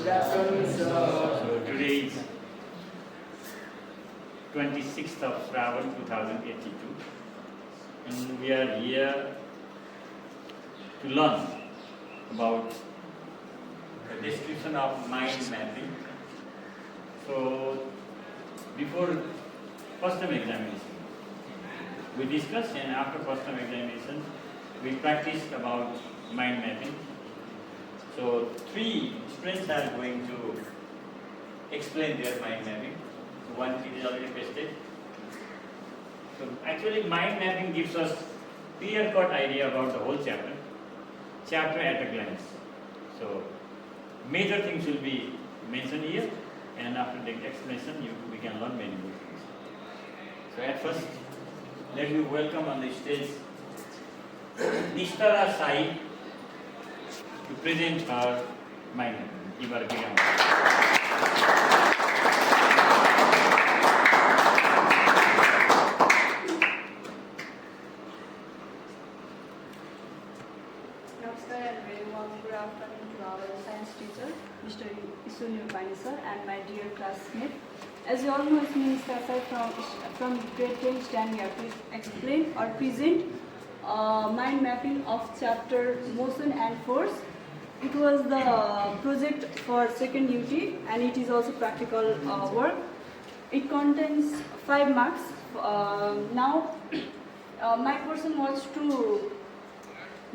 Good afternoon, sir. So today is 26th of Shravan 2082 and we are here to learn about the description of mind mapping. So before first term examination we discussed, and after first term examination we practiced about mind mapping. So three students are going to explain their mind mapping. So one thing is already pasted. So actually mind mapping gives us clear-cut idea about the whole chapter at a glance. So major things will be mentioned here, and after the explanation we can learn many more things. So at first let me welcome on the stage Nishtara Sai to present her mind mapping. Give her a big round. Namaskar and very warm good afternoon to our science teacher, Mr. Isun Yupani sir, and my dear classmate. As you all know, it's me, Mr. Sai from grade 10 stand here to explain or present mind mapping of chapter Motion and Force. It was the project for second UT and it is also practical work. It contains 5 marks. Now, my person was to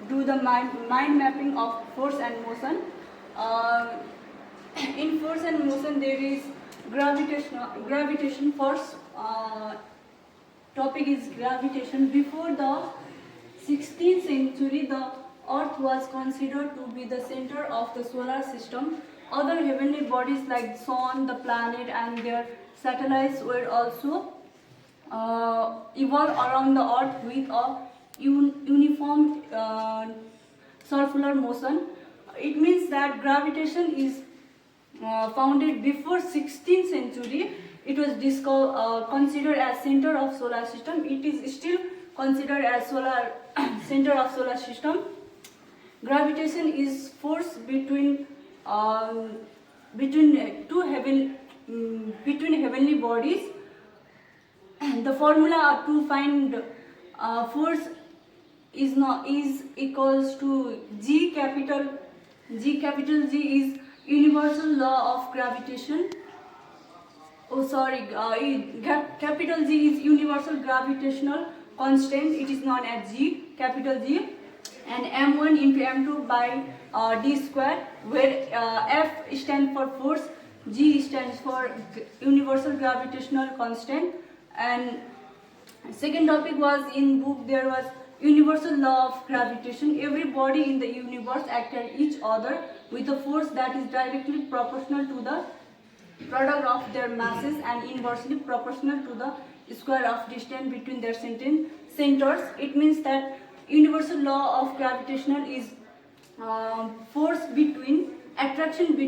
do the mind mapping of force and motion. In force and motion, there is gravitation force. Topic is gravitation. Before the 16th century, the Earth was considered to be the center of the solar system. Other heavenly bodies like the Sun, the planet, and their satellites were also evolved around the Earth with a uniform circular motion. It means that gravitation is founded before 16th century. It was considered as center of solar system. It is still considered as solar center of solar system. Gravitation is force between heavenly bodies. The formula to find force is equals to G capital G is universal law of gravitation. Capital G is universal gravitational constant. It is known as G, capital G, and M1 into M2 by D square, where F stands for force, G stands for universal gravitational constant. And second topic was in book, there was universal law of gravitation. Every body in the universe acts at each other with a force that is directly proportional to the product of their masses and inversely proportional to the square of distance between their centers. It means that universal law of gravitational is force between attraction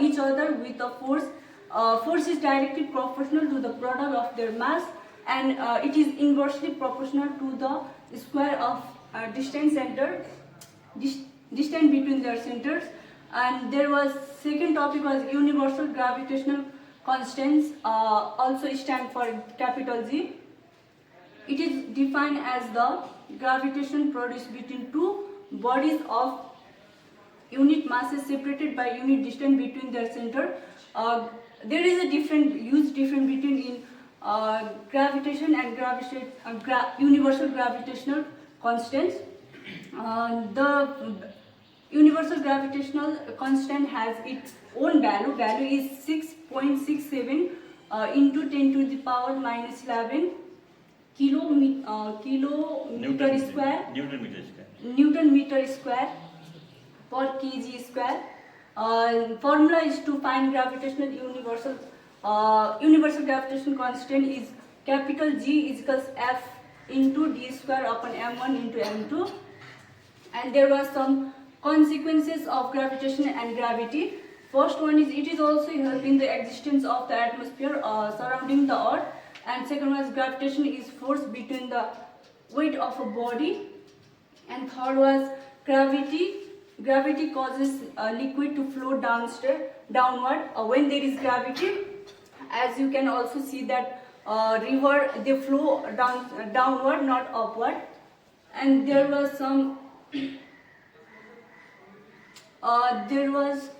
each other with a force. Force is directly proportional to the product of their mass, and it is inversely proportional to the square of distance between their centers. And there was second topic was universal gravitational constants, also stand for capital G. It is defined as the gravitation produced between two bodies of unit masses separated by unit distance between their center. There is a huge difference between gravitation and universal gravitational constants. The universal gravitational constant has its own value. Value is 6.67 into 10 to the power minus 11 kilometer square. Newton meter square per kg square. Formula is to find gravitational universal gravitational constant is capital G is equals F into D square upon M1 into M2. And there were some consequences of gravitation and gravity. First one is it is also helping the existence of the atmosphere surrounding the Earth. And second one is gravitation is force between the weight of a body. And third was gravity gravity causes liquid to flow downward. When there is gravity, as you can also see that river, they flow downward, not upward. And there was some there was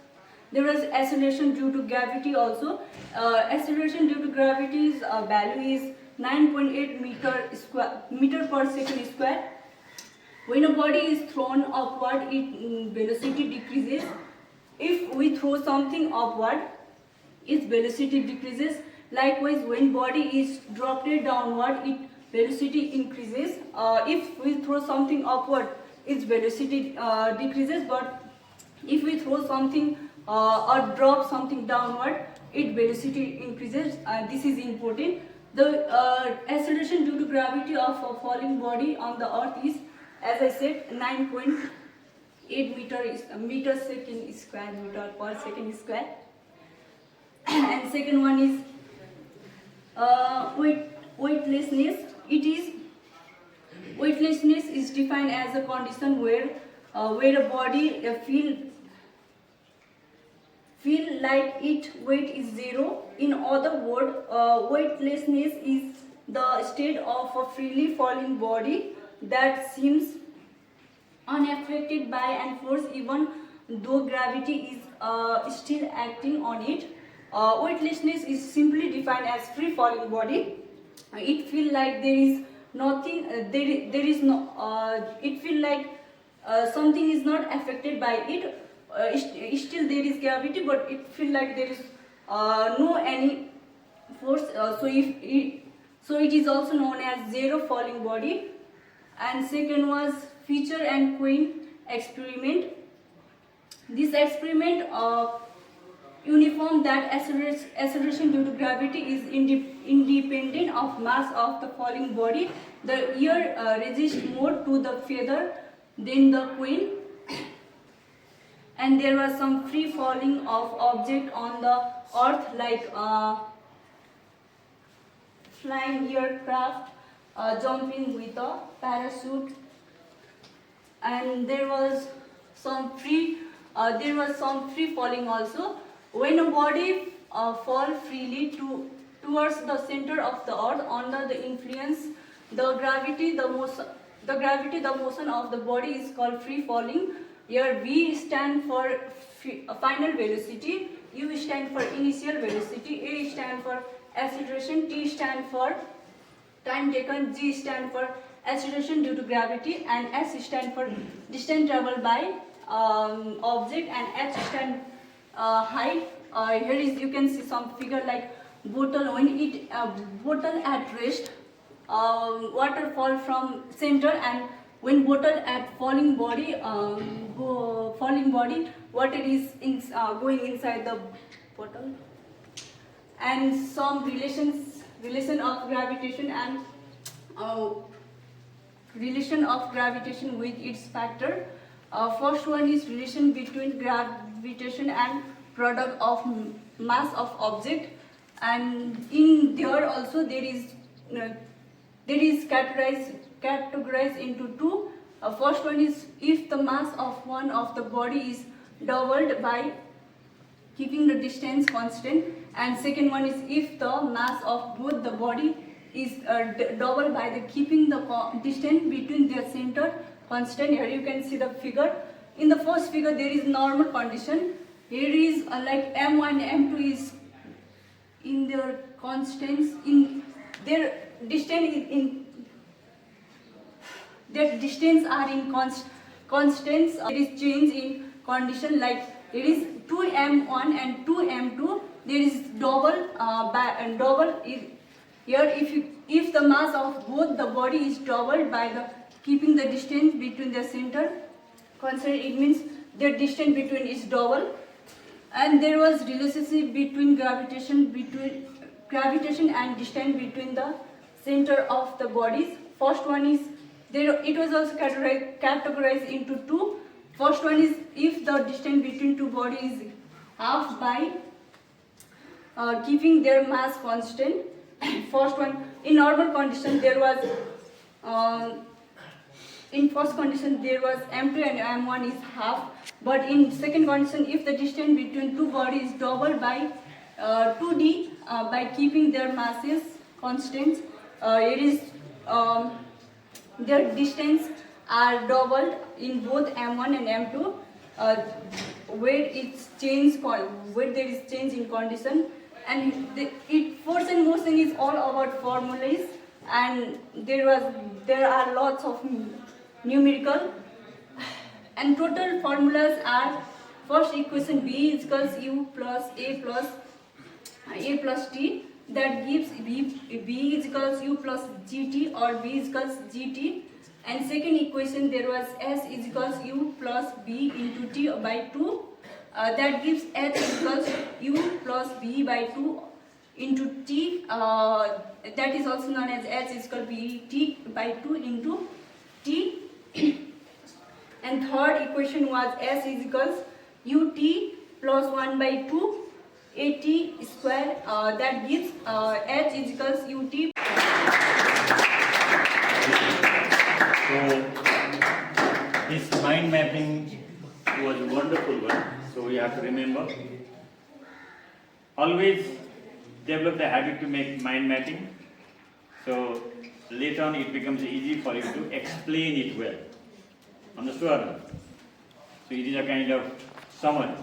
acceleration due to gravity also. Acceleration due to gravity's value is 9.8 meter per second square. When a body is thrown upward, its velocity decreases. If we throw something upward, its velocity decreases. Likewise, when body is dropped downward, its velocity increases. If we throw something upward, its velocity decreases. But if we throw something or drop something downward, its velocity increases. This is important. The acceleration due to gravity of a falling body on the earth is, as I said, 9.8 meter per second square. And second one is weightlessness. Weightlessness is defined as a condition where a body feel like its weight is zero. In other words, weightlessness is the state of a freely falling body that seems unaffected by an force even though gravity is still acting on it. Weightlessness is simply defined as free falling body. It feels like there is nothing, there is no, it feels like something is not affected by it. Still there is gravity, but it feels like there is no any force. So it is also known as zero falling body. And second was Fisher and Quinn experiment. This experiment uniform that acceleration due to gravity is independent of mass of the falling body. The ear resists more to the feather than the queen. And there was some free falling of object on the earth, like flying aircraft, jumping with a parachute. And there was some free falling also. When a body fall freely towards the center of the earth under the influence, the gravity, the motion of the body is called free falling. Here V stand for final velocity, U stand for initial velocity, A stand for acceleration, T stand for time taken, G stand for acceleration due to gravity, and S stand for distance traveled by object, and H stand height. Here is, you can see some figure like bottle. When it bottle at rest, water fall from center, and when bottle at falling body, water is going inside the bottle. And some relation of gravitation and relation of gravitation with its factor. First one is relation between gravitation and product of mass of object, and in there also there is categorized into two. First one is if the mass of one of the body is doubled by keeping the distance constant, and second one is if the mass of both the body is doubled by the keeping the distance between their center constant. Here you can see the figure. In the first figure there is normal condition. Here is like M1 M2 is in their constants, in their distance their distance are in constants. There is change in condition, like it is 2m1 and 2m2. There is double is here. If the mass of both the body is doubled by the keeping the distance between the center constant, it means the distance between is double. And there was relationship between gravitation and distance between the center of the bodies. First one is there. It was also categorized into two. First one is if the distance between two bodies is half by keeping their mass constant. First one, in normal condition there was in first condition there was m2 and m1 is half, but in second condition if the distance between two bodies is doubled by 2d by keeping their masses constants, it is their distance are doubled in both m1 and m2, where it's changed where there is change in condition, and force and motion is all about formulas, and there are lots of numerical, and total formulas are first equation b is equals u plus a plus t, that gives b is equals u plus gt or b is equals gt, and second equation there was s is equals u plus b into t by 2, that gives h is equals u plus b by 2 into t, that is also known as h is equal b t by 2 into t. And third equation was s is equals ut plus 1 by 2 at square, that gives h is equals ut. So this mind mapping was a wonderful one. So we have to remember, always develop the habit to make mind mapping. So later on it becomes easy for you to explain it well. Understood or not? So it is a kind of summary.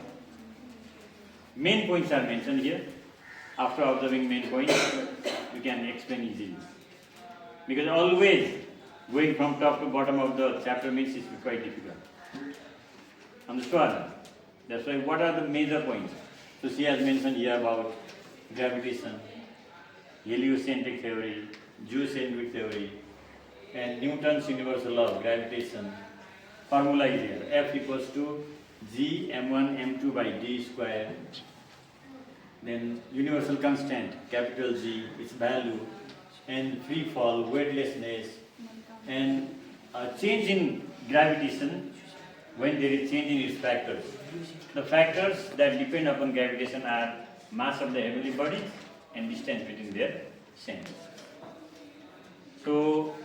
Main points are mentioned here. After observing main points, you can explain easily. Because always going from top to bottom of the chapter means it's quite difficult. Understood or not? That's why what are the major points? So she has mentioned here about gravitation, heliocentric theory, geocentric theory, and Newton's universal law of gravitation. Formula is here. F equals to g m1 m2 by d square. Then universal constant, capital G, its value, and free fall, weightlessness, and change in gravitation when there is change in its factors. The factors that depend upon gravitation are mass of the heavenly bodies and distance between their centers. So,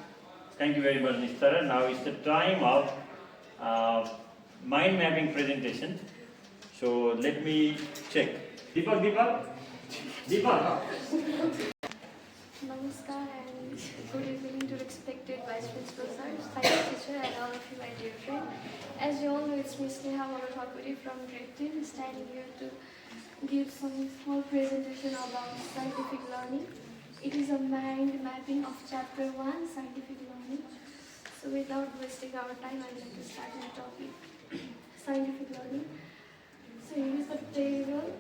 thank you very much, Ms. Tara. Now it's the time of mind mapping presentation. So let me check. Deepak. Namaskar and good evening to respected Vice Principal Sir, Science teacher, and all of you, my dear friend. As you all know, it's Ms. Neha Monothakuri from grade 10, standing here to give some small presentation about scientific learning. It is a mind mapping of chapter 1, scientific learning. So without wasting our time, I'd like to start my topic, scientific learning. So here is the table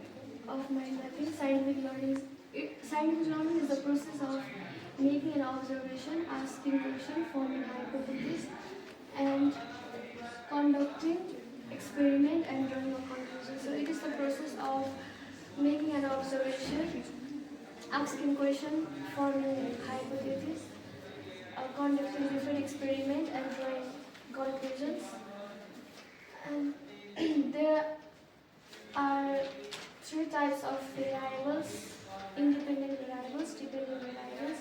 of mind mapping. Scientific learning is the process of making an observation, asking questions, forming hypotheses, and conducting experiment and drawing a conclusion. So it is the process of making an observation, asking questions, forming hypotheses, conducting different experiment and drawing conclusions. And there are three types of variables: independent variables, dependent variables,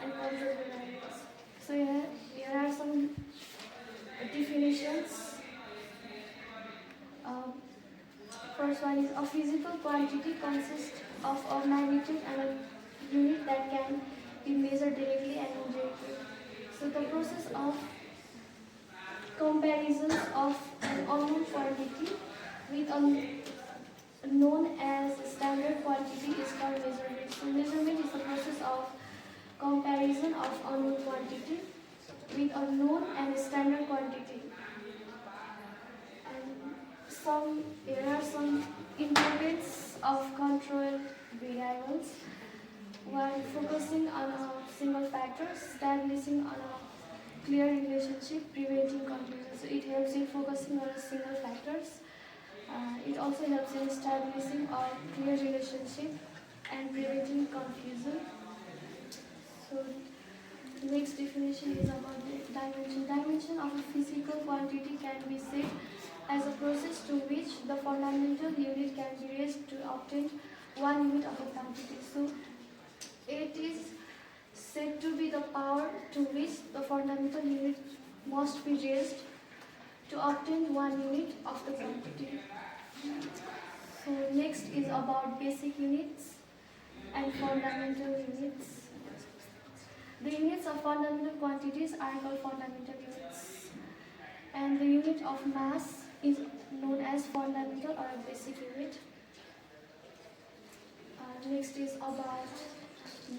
and controlled variables. So here are some definitions. First one is a physical quantity consists of a magnitude and a unit that can be measured directly and indirectly. So the process of comparisons of an unknown quantity with a known as standard quantity is called measurement. So measurement is the process of comparison of unknown quantity with a known and standard quantity. And there are some importance of controlled variables. While focusing on a single factor, establishing on a clear relationship, preventing confusion. So it helps in focusing on a single factors. It also helps in establishing a clear relationship and preventing confusion. So the next definition is about the dimension. Dimension of a physical quantity can be said as a process to which the fundamental unit can be raised to obtain 1 unit of a quantity. So it is said to be the power to which the fundamental unit must be raised to obtain 1 unit of the quantity. So next is about basic units and fundamental units. The units of fundamental quantities are called fundamental units, and the unit of mass is known as fundamental or a basic unit. Next is about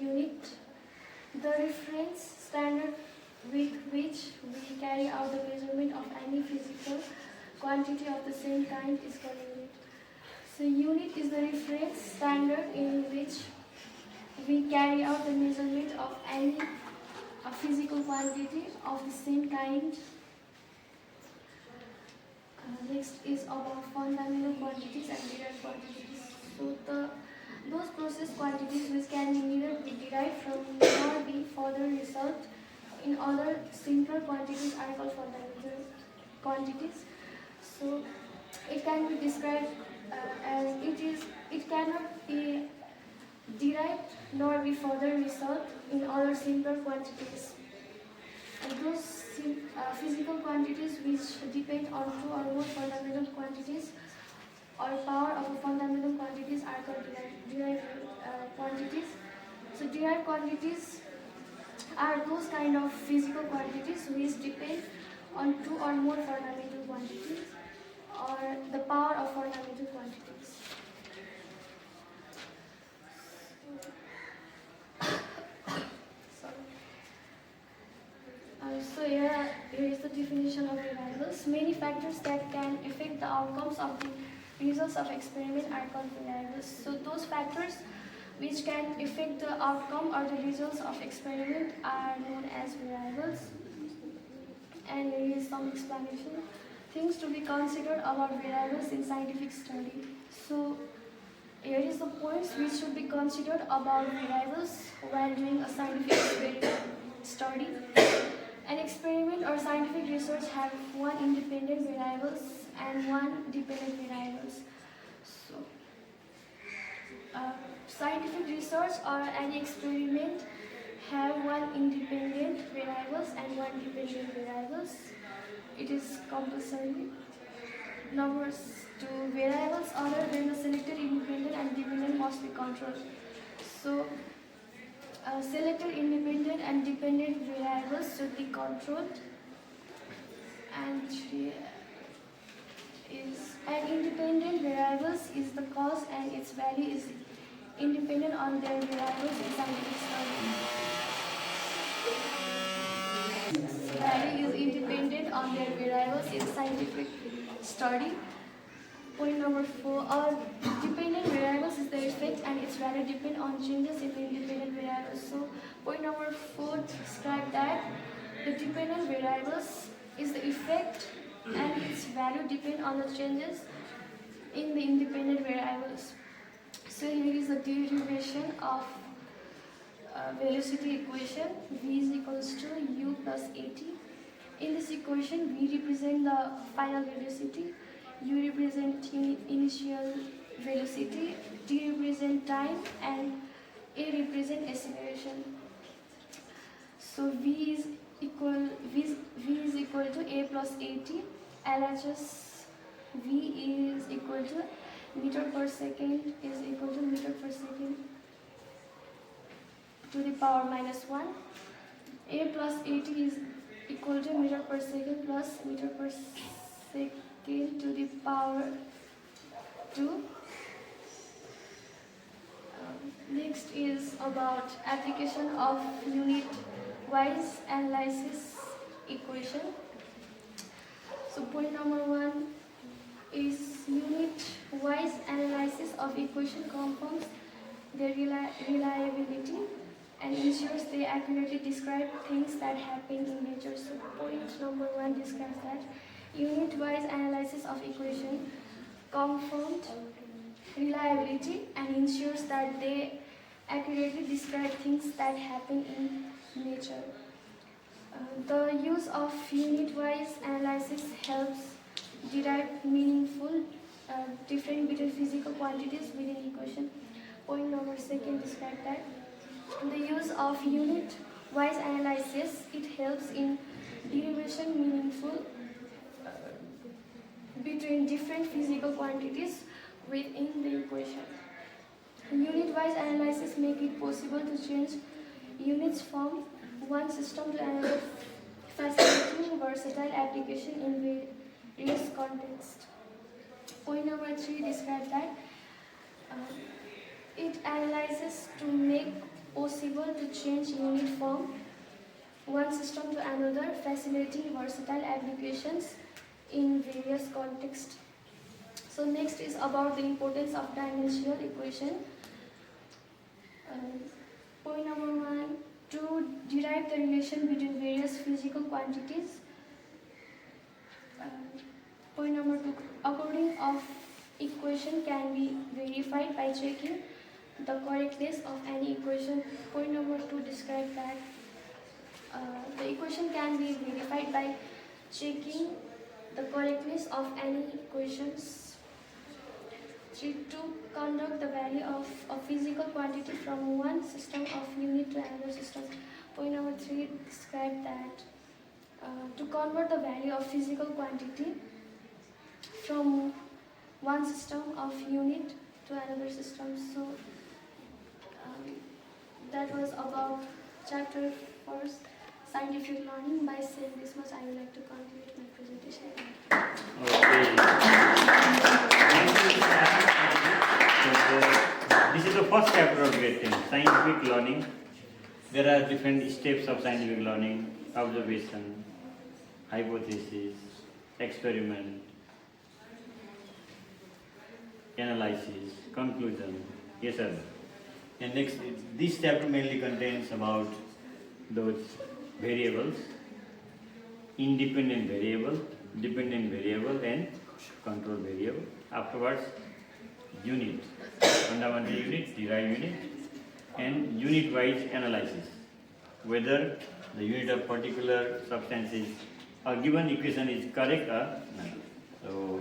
unit. The reference standard with which we carry out the measurement of any physical quantity of the same kind is called unit. So unit is the reference standard in which we carry out the measurement of any physical quantity of the same kind. Next is about fundamental quantities and derived quantities. So those process quantities which can neither be derived from nor be further result in other simpler quantities are called fundamental quantities. So it can be described as it cannot be derived nor be further result in other simpler quantities. And those physical quantities which depend on two or more fundamental quantities or power of a fundamental quantities are called derived quantities. So derived quantities are those kind of physical quantities which depend on two or more fundamental quantities or the power of fundamental quantities. So here is the definition of variables. Many factors that can affect the outcomes of the results of experiment are called variables. So those factors which can affect the outcome or the results of experiment are known as variables. And here is some explanation. Things to be considered about variables in scientific study. So here is the points which should be considered about variables while doing a scientific study. An experiment or scientific research have one independent variables and one dependent variables. So, scientific research or an experiment have one independent variables and one dependent variables. It is compulsory. Number 2, variables other than the selected independent and dependent must be controlled. So, selected independent and dependent variables should be controlled. And 3 is independent variables is the cause and its value is independent on their variables in scientific study. Value is independent on their variables in scientific study. Point number 4, dependent variables is the effect and its value depend on changes in the independent variables. So point number 4 describe that the dependent variables is the effect and its value depend on the changes in the independent variables. So here is the derivation of velocity equation. V is equals to u plus at. In this equation, V represent the final velocity, U represent initial velocity, T represent time, and A represent acceleration. So V is equal to A plus AT. LHS V is equal to meter per second is equal to meter per second to the power minus 1. A plus AT is equal to meter per second plus meter per second to the power 2. Next is about application of unit-wise analysis equation. So point number 1 is unit-wise analysis of equation confirms their reliability and ensures they accurately describe things that happen in nature. So point number 1 describes that unit-wise analysis of equation confirmed reliability and ensures that they accurately describe things that happen in nature. The use of unit-wise analysis helps derive meaningful difference between physical quantities within equation. Point number 2 describe that the use of unit-wise analysis, it helps in derivation meaningful between different physical quantities within the equation. Unit-wise analysis make it possible to change units from one system to another, facilitating versatile application in various contexts. Point number 3 describes that it analyzes to make possible to change unit from one system to another, facilitating versatile applications in various contexts. So next is about the importance of dimensional equation. Point number 1, to derive the relation between various physical quantities. Point number 2, according of equation can be verified by checking the correctness of any equation. Point number 2 describes that the equation can be verified by checking the correctness of any equations. 3, to convert the value of a physical quantity from one system of unit to another system. Point number 3 describes that to convert the value of physical quantity from one system of unit to another system. So that was about chapter 4, scientific learning. By saying this much, I would like to conclude my presentation. Okay. This is the first chapter of grade 10, scientific learning. There are different steps of scientific learning: observation, hypothesis, experiment, analysis, conclusion. Yes, sir. And next, this chapter mainly contains about those variables: independent variable, dependent variable, and control variable. Afterwards, unit, fundamental unit, derived unit, and unit-wise analysis, whether the unit of particular substance is a given equation is correct or not. So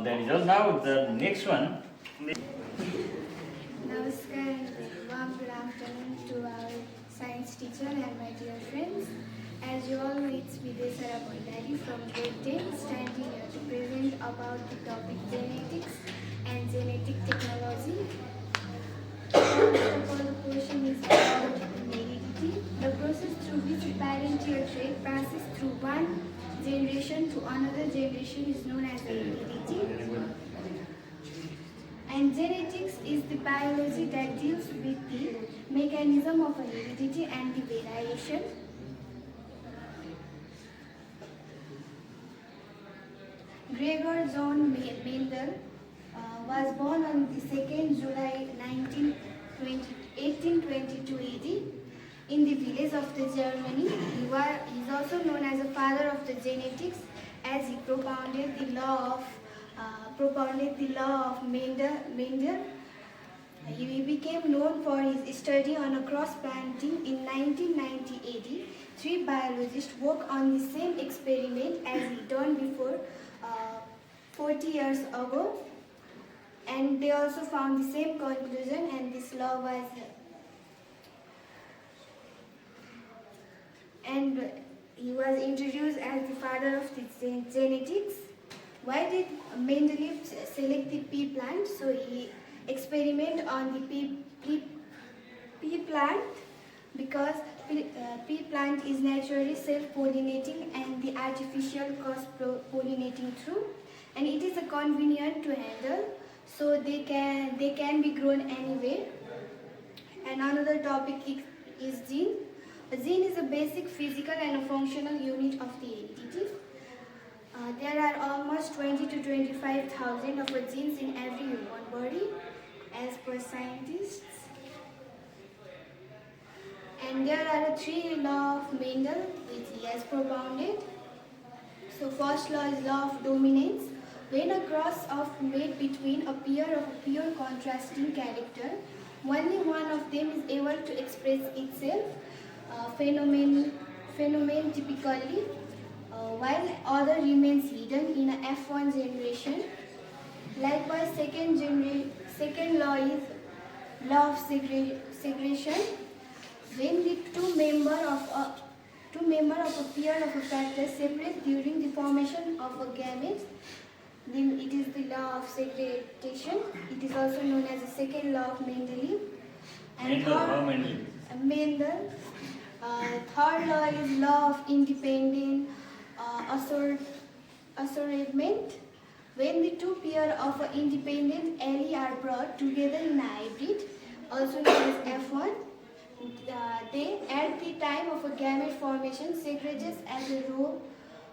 that is all. Now the next one. Namaskar and warm good afternoon to our science teacher and my dear friends. As you all know, it's Videsara Bhandari from grade 10, standing here to present about the topic genetics and genetic technology. First of all, the question is about heredity. The process through which a parental trait passes through one generation to another generation is known as heredity. And genetics is the biology that deals with the mechanism of heredity and the variation. Gregor John Mendel was born on the 2nd July 1822 AD in the village of the Germany. He is also known as the father of the genetics, as he propounded the law of Mendel. He became known for his study on a cross-planting. In 1990 AD, 3 biologists worked on the same experiment as he done before 40 years ago, and they also found the same conclusion, and this law was and he was introduced as the father of the genetics. Why did Mendeleev select the pea plant? So he experimented on the pea plant because pea plant is naturally self-pollinating and the artificial cross-pollinating through, and it is convenient to handle, so they can be grown anywhere. And another topic is gene. A gene is a basic physical and a functional unit of the heredity. There are almost 20 to 25,000 of genes in every human body, as per scientists. And there are 3 laws of Mendel which he has propounded. So first law is law of dominance. When a cross of made between a pair of pure contrasting character, only one of them is able to express itself, phenomenon typically, while other remains hidden in a F1 generation. Likewise, second law is law of segregation. When the two two members of a pair of a factors separate during the formation of a gamete, then it is the law of segregation. It is also known as the second law of Mendeleev. Mendel. Third law is law of independent assortment. When the two pair of independent allele are brought together in a hybrid, also known as F1, they at the time of a gamete formation segregate as a row,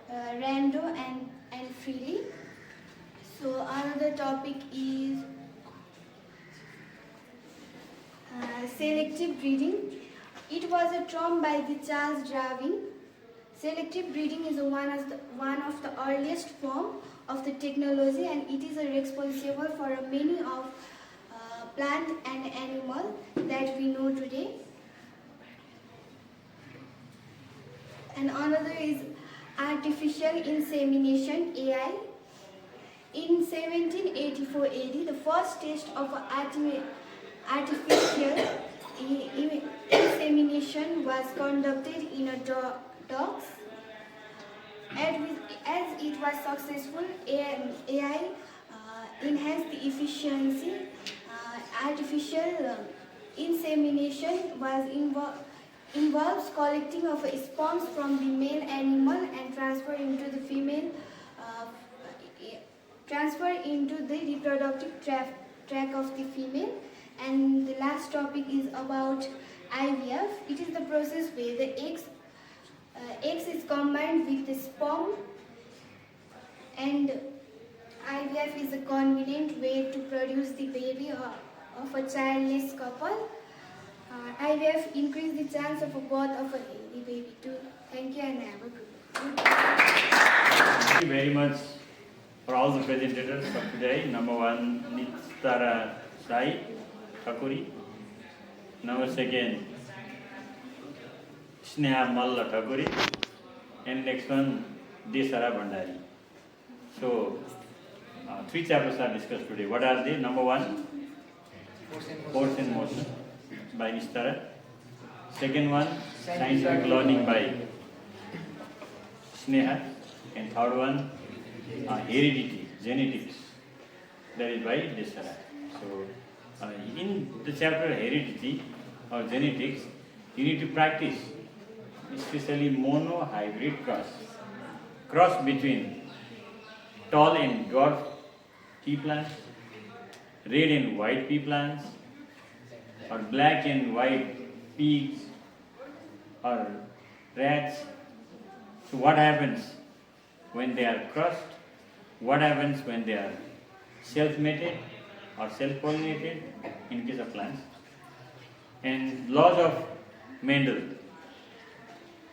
random and freely. So another topic is selective breeding. It was a term by the Charles Darwin. Selective breeding is one of the earliest form of the technology, and it is responsible for many of plant and animal that we know today. And another is artificial insemination, AI. In 1784 AD, the first test of artificial insemination was conducted in a dogs. As it was successful, AI enhanced the efficiency. Artificial insemination involves collecting of sperms from the male animal and transfer into the female. Transfer into the reproductive tract of the female. And the last topic is about IVF. It is the process where the eggs is combined with the sperm, and IVF is a convenient way to produce the baby of a childless couple. IVF increases the chance of a birth of a healthy baby too. Thank you and have a good day. Thank you very much for all the presentators for today. Number one, Nitara Sai Thakuri. Number second, Sneha Malla Thakuri. And next one, Desara Bhandari. So, three chapters are discussed today. What are they? Number one, Force and Motion by Nistara. Second one, Scientific Learning by Sneha. And third one, Heredity, Genetics, that is by Desara. So, in the chapter Heredity or Genetics, you need to practice, especially mono-hybrid cross between tall and dwarf pea plants, red and white pea plants, or black and white pigs, or rats. So what happens when they are crossed? What happens when they are self-mated or self-pollinated in case of plants? And laws of Mendel.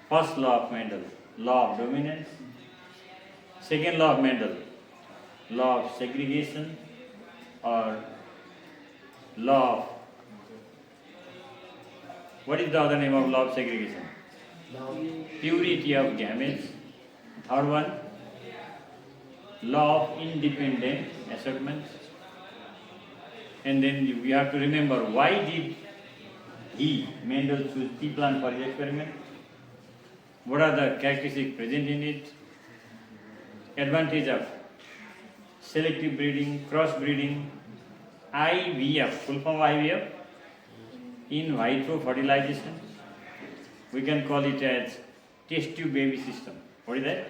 First law of Mendel, law of dominance. Second law of Mendel, law of segregation or law of, what is the other name of law of segregation? Purity of gametes. Third one, law of independent assortment. And then we have to remember, why did Mendel choose pea plant for his experiment? What are the characteristics present in it? Advantage of selective breeding, cross breeding, IVF, full form IVF, in vitro fertilization. We can call it as test tube baby system. What is that?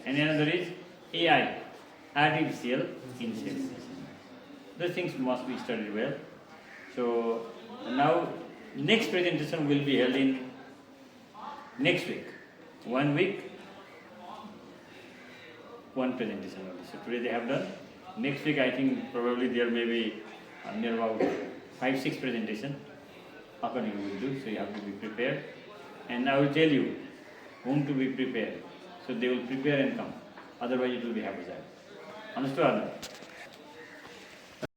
And another is AI, artificial insemination. Those things must be studied well. So now next presentation will be held in next week. 1 week, one presentation only. So today they have done. Next week I think probably there may be near about 5-6 presentations. Accordingly we will do. So you have to be prepared. And I will tell you whom to be prepared. So they will prepare and come. Otherwise it will be haphazard. Understood?